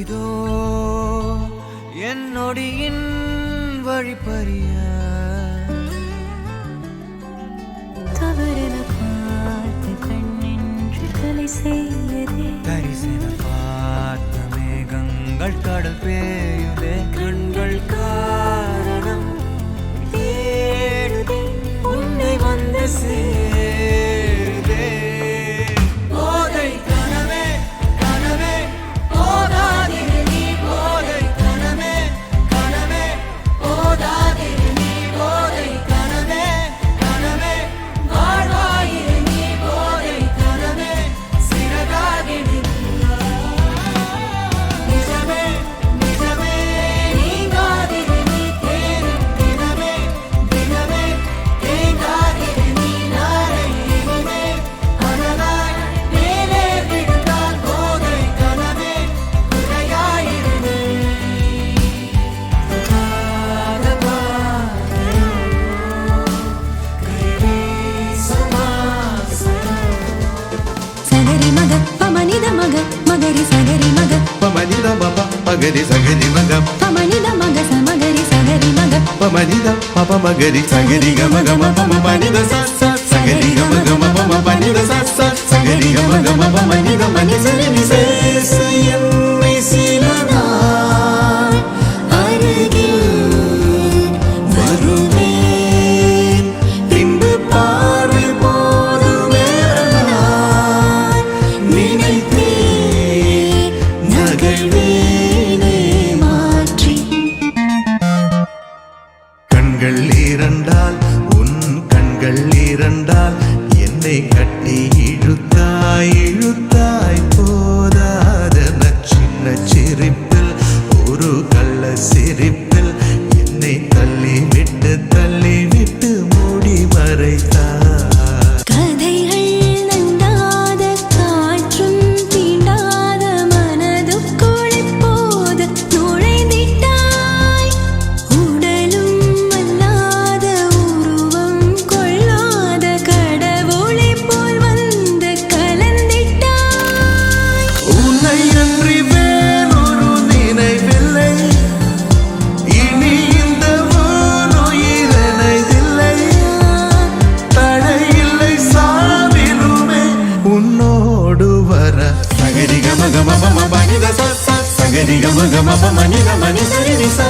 இதோ என்னொடியின் வழிப்பறிய தவறென பார்த்து கண்ணென்று கலை செய்யதே தரிசன பார்த்த மேகங்கள் கடல் பேயுதே கண்கள் காரணம் தேடுதே உன்னை வந்து சேருதே போதை கனவே கனவே போதாதிரு நீ போதை கனவே கனவே போதாதிரு நீ போதை கனவே கனவே வாழ்வாயிரு நீ போதை கனவே சிறகாகிடு நிஜமே நிஜமே நீங்காதிரு நீ தேடும் தினமே தினமே தேங்காதிரு நீ நாளை இனிமே அனலாய் மேலே விழுந்தால் போதை கனவே குறையாயிரு நீ சகரி மக பமனித மக மகரி சகரி மக பமனித மப மகரி சகரி மக பமனித மக சமகரி சகரி மக பமனித மப மகரி சகரி கம கம பம பனித ச ச சகரி கம கம பம பனித ச ச சகரி கம கம பமனித மனி சரி நி சே சே என்னை சில நாள் அருகில் வருவேன் பின்பு பார்வை போதுமே நான் நினைத்தேன் நகழ்வேனே மாற்றி கண்கள் இரண்டால் உன் கண்கள் இரண்டால் என்னை கட்டி இழுத்தாய் இழுத்தாய் போதாத சின்ன சிரிப்பில் ஒரு கள்ள சிரிப்பில் என்னை தள்ளி விட்டு மூடி மறைத்தாய் கதைகள் நண்டாத காற்றும் தீண்டாத மனதுக்குள் இப்போது நுழைந்திட்டாய் உடலும் அல்லாத உருவம் கொள்ளாத கடவுளை போல் வந்து கலந்திட்டாய் உன்னை அன்றி வேறொரு நினைவில்லை இனி இந்த வானுயிர் எனதில்லை தடையில்லை சாவிலுமே உன்னோடு வர சகரி கம கம பம பனித ச ச சகரி கம கம பம நித மனி சரி நி ச